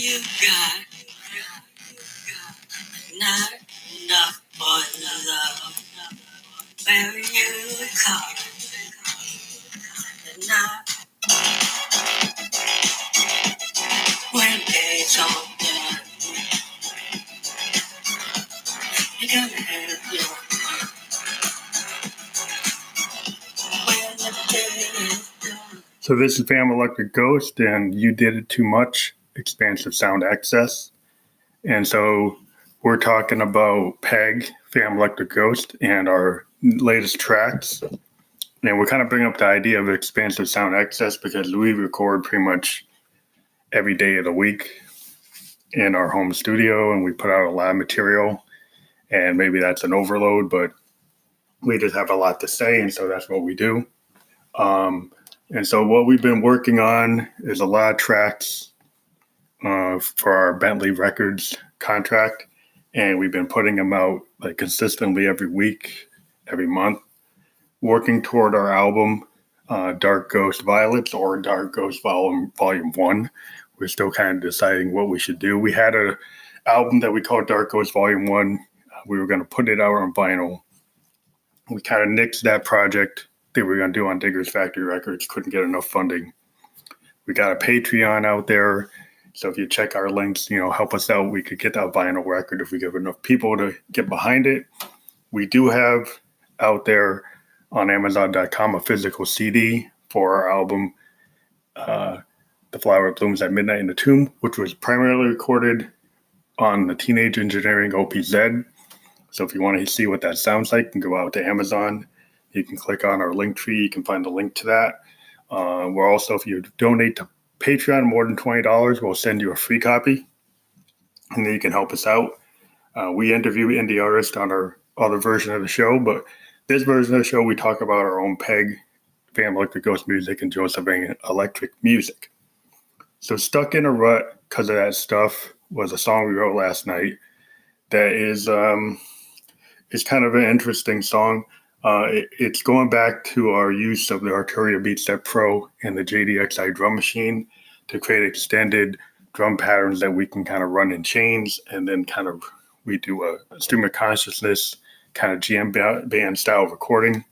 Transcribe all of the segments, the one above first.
you got not enough for love. Where you come not when it's all done. You're gonna have your when the day is done. So this is Fam Electric Ghost, and You Did It Too Much, Expansive Sound Access. And so we're talking about Peg, Fam Electric Ghost, and our latest tracks. And we're kind of bringing up the idea of expansive sound access because we record pretty much every day of the week in our home studio, and we put out a lot of material. And maybe that's an overload, but we just have a lot to say, and so that's what we do. And so what we've been working on is a lot of tracks for our Bentley Records contract, and we've been putting them out like consistently every week, every month, working toward our album, Dark Ghost Violets or Dark Ghost Volume 1. We're still kind of deciding what we should do. We had an album that we called Dark Ghost Volume 1. We were going to put it out on vinyl. We kind of nixed that project that we were going to do on Diggers Factory Records. Couldn't get enough funding. We got a Patreon out there. So if you check our links, help us out. We could get that vinyl record if we get enough people to get behind it. We do have out there on Amazon.com a physical CD for our album, The Flower Blooms at Midnight in the Tomb, which was primarily recorded on the Teenage Engineering OPZ. So if you want to see what that sounds like, you can go out to Amazon. You can click on our LinkTree. You can find the link to that. We're also, if you donate to Patreon more than $20, we'll send you a free copy, and then you can help us out. We interview indie artists on our other version of the show, but this version of the show, we talk about our own Peg, Fam Electric Ghost music, and Josephine Electric music. So Stuck in a Rut, because of that stuff, was a song we wrote last night that is kind of an interesting song. It's going back to our use of the Arturia Beatstep Pro and the JDXI drum machine to create extended drum patterns that we can kind of run in chains, and then we do a stream of consciousness kind of jam band style recording.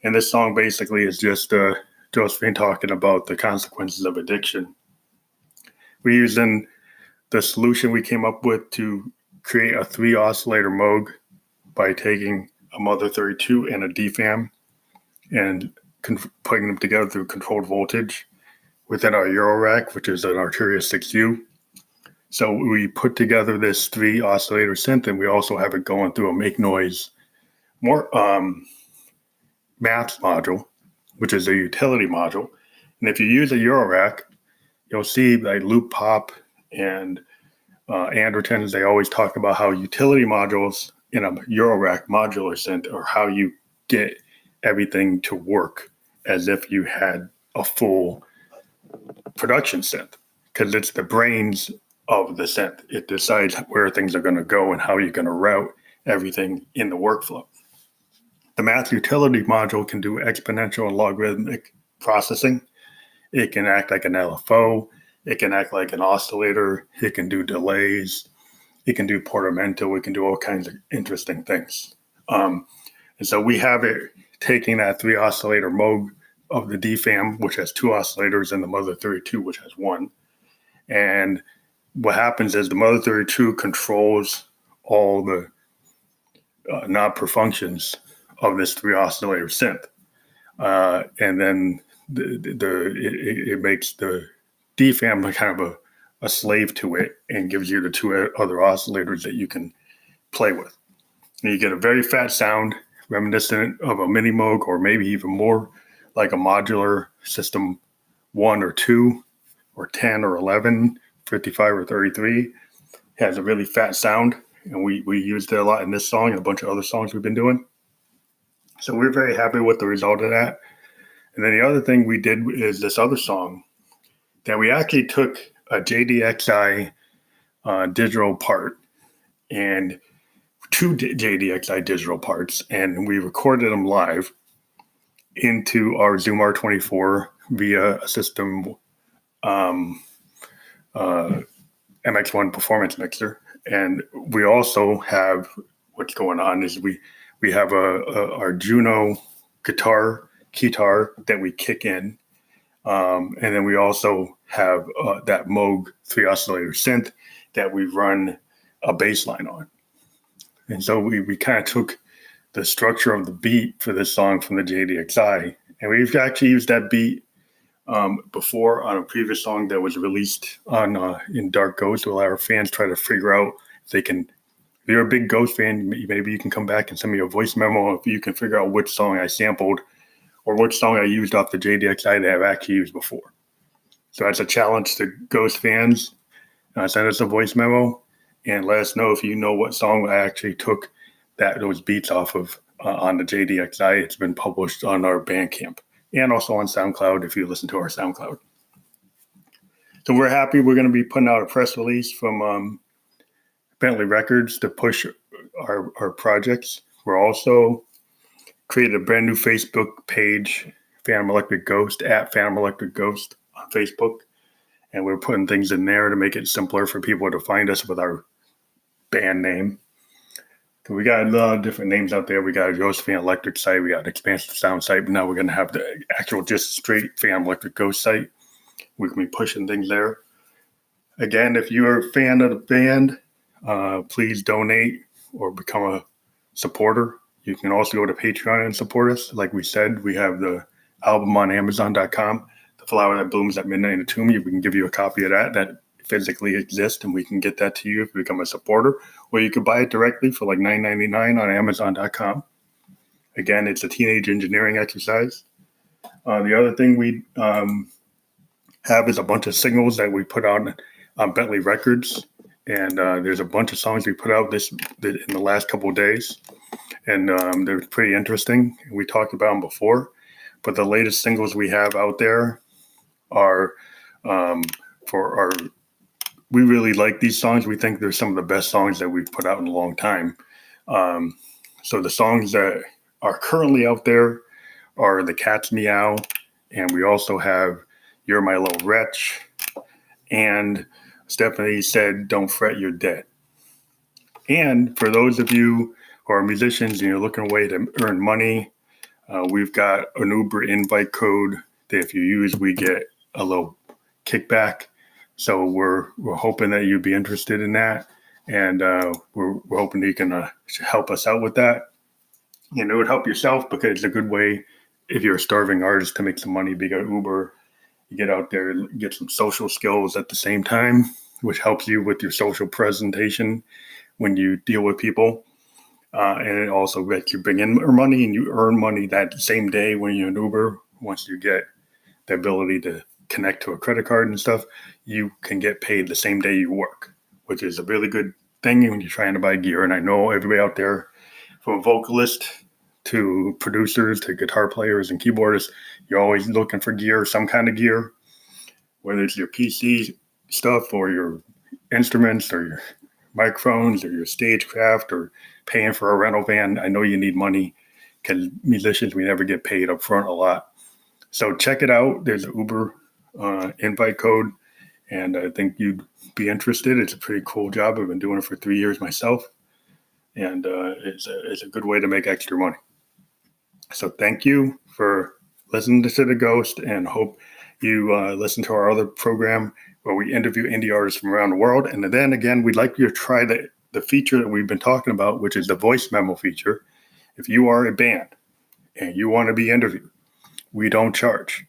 And this song basically is just Josephine talking about the consequences of addiction. We're using the solution we came up with to create a 3 oscillator Moog by taking a Mother 32 and a DFAM and putting them together through controlled voltage within our Eurorack, which is an Arturia 6U. So we put together this 3 oscillator synth, and we also have it going through a make noise more maps module, which is a utility module. And if you use a Eurorack, you'll see like Loop Pop and Andertons, they always talk about how utility modules in a Eurorack modular synth are how you get everything to work as if you had a full production synth, because it's the brains of the synth. It decides where things are going to go and how you're going to route everything in the workflow. The math utility module can do exponential and logarithmic processing. It can act like an LFO. It can act like an oscillator. It can do delays. It can do portamento. It can do all kinds of interesting things. And so we have it taking that 3 oscillator Moog of the DFAM, which has 2 oscillators, and the Mother 32, which has 1. And what happens is the Mother 32 controls all the knob per functions of this 3 oscillator synth. And then it makes the DFAM kind of a slave to it and gives you the 2 other oscillators that you can play with. And you get a very fat sound reminiscent of a mini Moog, or maybe even more like a modular system 1 or 2 or 10 or 11, 55 or 33. It has a really fat sound, and we used it a lot in this song and a bunch of other songs we've been doing. So we're very happy with the result of that. And then the other thing we did is this other song that we actually took a JDXI digital part and 2 JDXI digital parts, and we recorded them live into our Zoom R24 via a system MX1 performance mixer. And we also have, what's going on is we have our Juno guitar that we kick in. And then we also have that Moog 3 oscillator synth that we run a bass line on. And so we kind of took the structure of the beat for this song from the JDXI, and we've actually used that beat before on a previous song that was released on in Dark Ghost. We'll have our fans try to figure out if they can. If you're a big Ghost fan, maybe you can come back and send me a voice memo if you can figure out which song I sampled or which song I used off the JDXI that I've actually used before. So that's a challenge to Ghost fans. Send us a voice memo and let us know if you know what song I actually took those beats off of on the JDXI. It's been published on our Bandcamp and also on SoundCloud if you listen to our SoundCloud. So we're happy. We're going to be putting out a press release from Bentley Records to push our projects. We're also created a brand new Facebook page, Phantom Electric Ghost, at Phantom Electric Ghost on Facebook. And we're putting things in there to make it simpler for people to find us with our band name. So we got a lot of different names out there. We got a Josephine Electric site. We got an Expansive Sound site. But now we're going to have the actual just straight Phantom Electric Ghost site. We can be pushing things there. Again, if you're a fan of the band, please donate or become a supporter. You can also go to Patreon and support us. Like we said, we have the album on Amazon.com. The Flower That Blooms at Midnight in the Tomb. We can give you a copy of that physically exists, and we can get that to you if you become a supporter. Or you could buy it directly for like $9.99 on Amazon.com. Again, it's a teenage engineering exercise. The other thing we have is a bunch of singles that we put out on Bentley Records. And there's a bunch of songs we put out in the last couple of days. And they're pretty interesting. We talked about them before. But the latest singles we have out there are we really like these songs. We think they're some of the best songs that we've put out in a long time. So the songs that are currently out there are The Cat's Meow, and we also have You're My Little Wretch, and Stephanie Said Don't Fret, You're Dead. And for those of you who are musicians and you're looking a way to earn money, we've got an Uber invite code that if you use, we get a little kickback. So we're hoping that you'd be interested in that, and we're hoping that you can help us out with that. And it would help yourself because it's a good way if you're a starving artist to make some money. Be an Uber, you get out there, get some social skills at the same time, which helps you with your social presentation when you deal with people. And it also lets you bring in more money, and you earn money that same day when you're an Uber. Once you get the ability to connect to a credit card and stuff, you can get paid the same day you work, which is a really good thing when you're trying to buy gear. And I know everybody out there, from vocalist to producers to guitar players and keyboardists, you're always looking for gear, some kind of gear, whether it's your PC stuff or your instruments or your microphones or your stagecraft or paying for a rental van. I know you need money because musicians, we never get paid up front a lot. So check it out. There's an Uber invite code, and I think you'd be interested. It's a pretty cool job. I've been doing it for 3 years myself, and it's a good way to make extra money. So thank you for listening to The Ghost, and hope you listen to our other program where we interview indie artists from around the world. And then again, we'd like you to try the feature that we've been talking about, which is the voice memo feature. If you are a band and you want to be interviewed, we don't charge.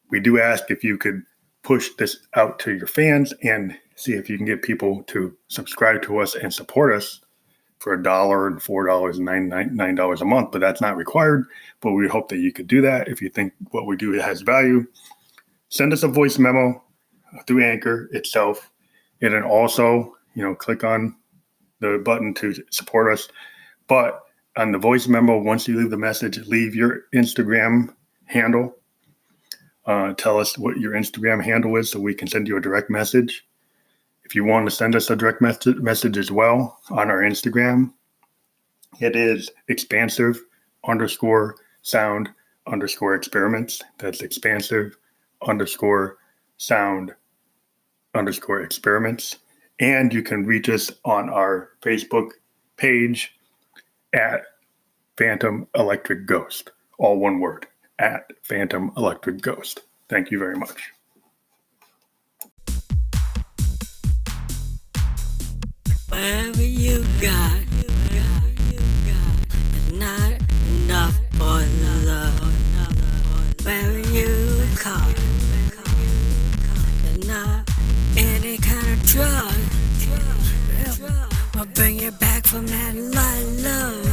We do ask if you could push this out to your fans and see if you can get people to subscribe to us and support us for $1 and $4 and $9 a month, but that's not required. But we hope that you could do that. If you think what we do has value, send us a voice memo through Anchor itself. And then also, click on the button to support us. But on the voice memo, once you leave the message, leave your Instagram handle. Tell us what your Instagram handle is so we can send you a direct message. If you want to send us a direct message as well on our Instagram, it is expansive_sound_experiments. That's expansive_sound_experiments. And you can reach us on our Facebook page at Phantom Electric Ghost, all one word, at Phantom Electric Ghost. Thank you very much. Whatever you got, it's not enough for love. Wherever you caught, it's not any kind of drug. Will bring you back from that love.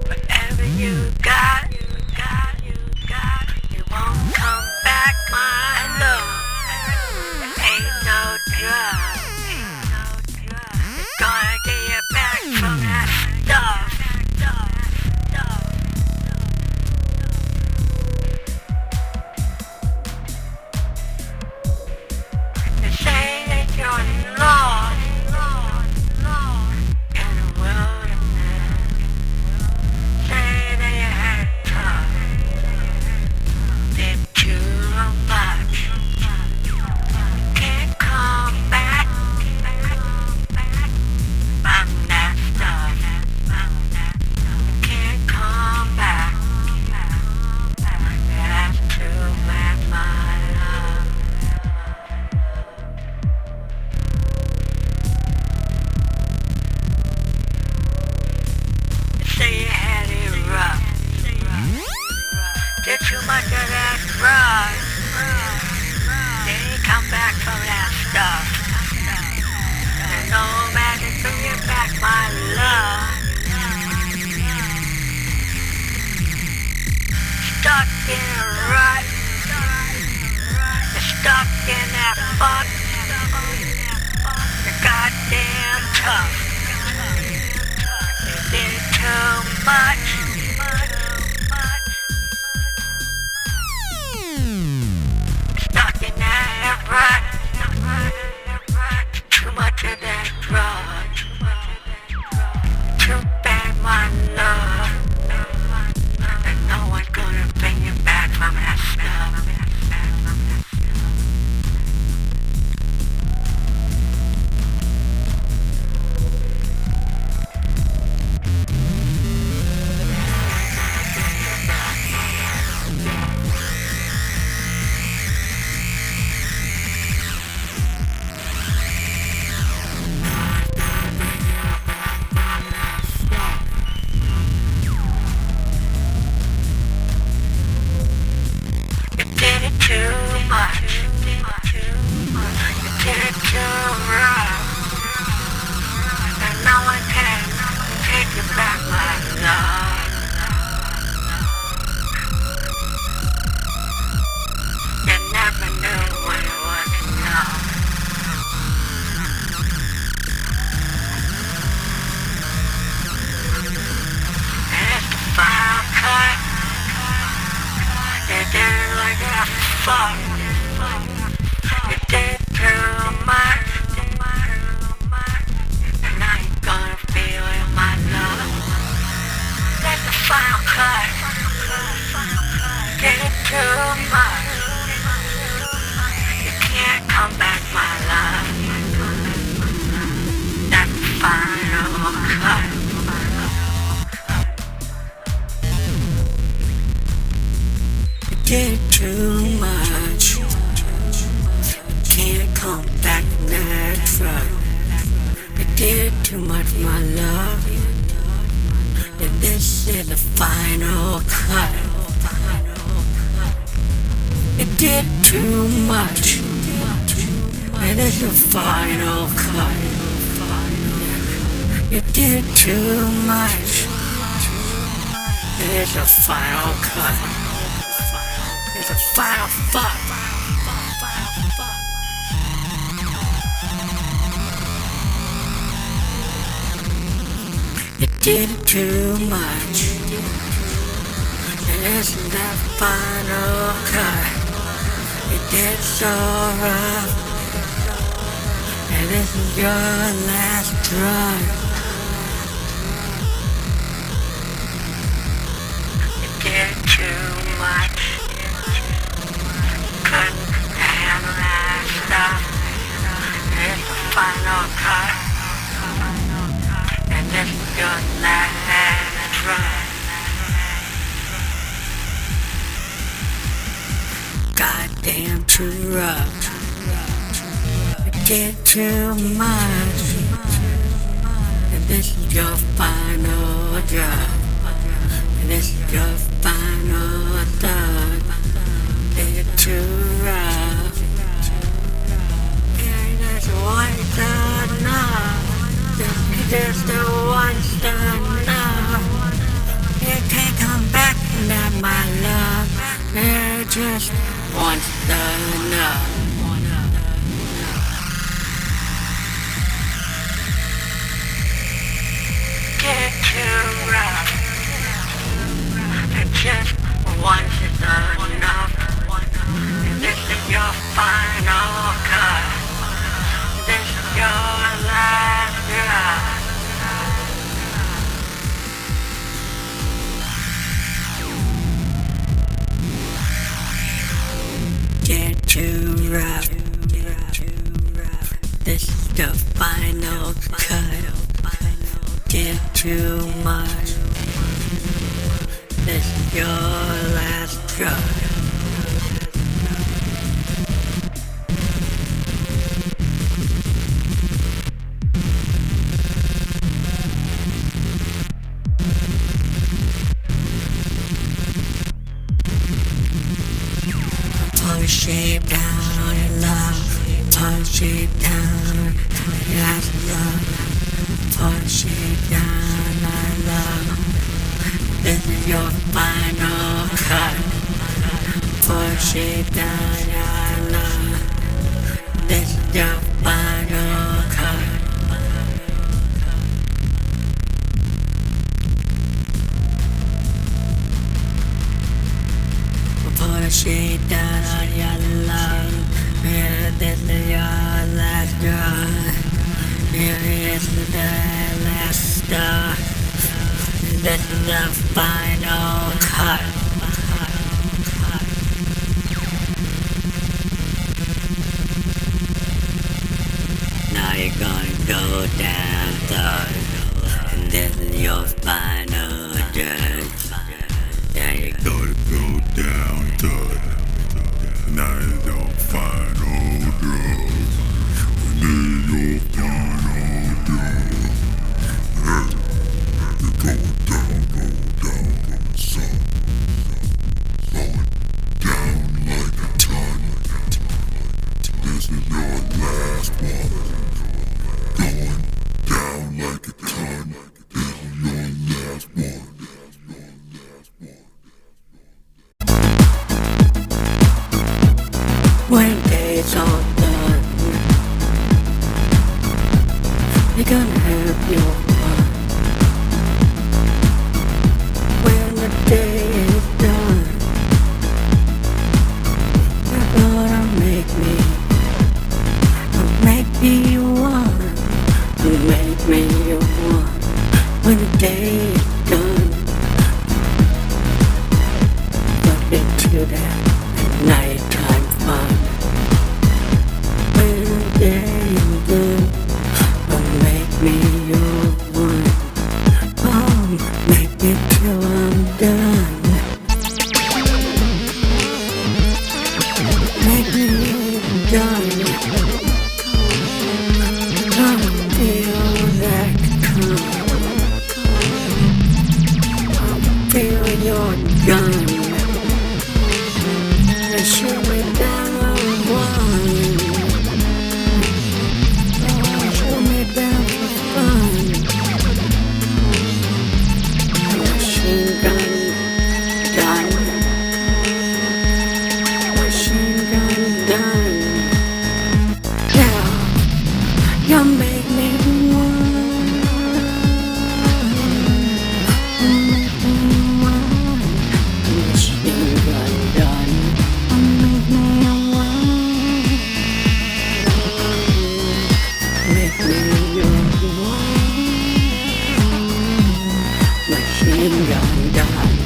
Whatever you got, it won't come back, my love. It ain't no drug. It's gonna get you back from that stuff. They say that you're lost in the wilderness. Say that you had it tough. Did too much. Can't come back from that stuff. Can't come back. That's too much, my love. Say you had it rough. Did too much of that drug. Then you come back from that stuff. There's no magic to get back, my love. Stuck in a rut. You're stuck in that funk. You're goddamn tough. You did too much. Stuck in that rut. Too much of that drug. Too bad, my love. And no one's gonna bring you back from that stuff. You did it too much. You did it too rough. And no one can take you back, my love. You never knew what it was enough. And it's the final cut. You did it like a fuck. You did too much. And now you're gonna feel it, my love. That's the final cut. You did it too much. You can't come back, my love. That's the final cut. You did too much. Can't come back from that drug. You did too much, my love. And this is the final cut. You did too much. And this is the final cut. You did too much. And it's the final cut. It's the final fuck. You did too much. And isn't that final cut? You did so rough. And this is your last drug. You did too much. final cut, and this is your last run. Goddamn too rough, get too much, and this is your final drop, and this is your final thought. Get too rough, and this one's enough, just the one's enough. You can't come back now, my love, you're just once enough. Get too rough, and just once is enough. And this is your final cut. This is your last drop. Get too rough. This is the final cut. Get too much. This is your last drop. Push it down in love, push it down, yes love, push it down in love. This is your final cut. Push it down in love. This is your final cut. Push it down on your love. Yeah, this is your last drop. Here is the last stop. This is the final cut. Now you're gonna go down third. And this is your final judge. Now you're gonna go down third. Now it's your final drug. And this is your final drug. You're going down, so going down like a ton. This is your last one. Going down like a ton. This is your last one. When it's all done, you're gonna have your fun. When the day is done, you're gonna make me one, make me one. When the day is done, but into that nighttime fun. When the day is done, make me your one. Oh, make me till I'm done. Make me done. Come feel that come. Feel your gun. And shoot me down on one. Shoot me down for fun. Machine gun done. Machine gun done. Yeah, you make me one. Machine gun done. Make me one. Make me your one. Machine gun done.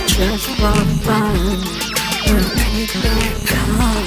Just for fun, we'll take our time.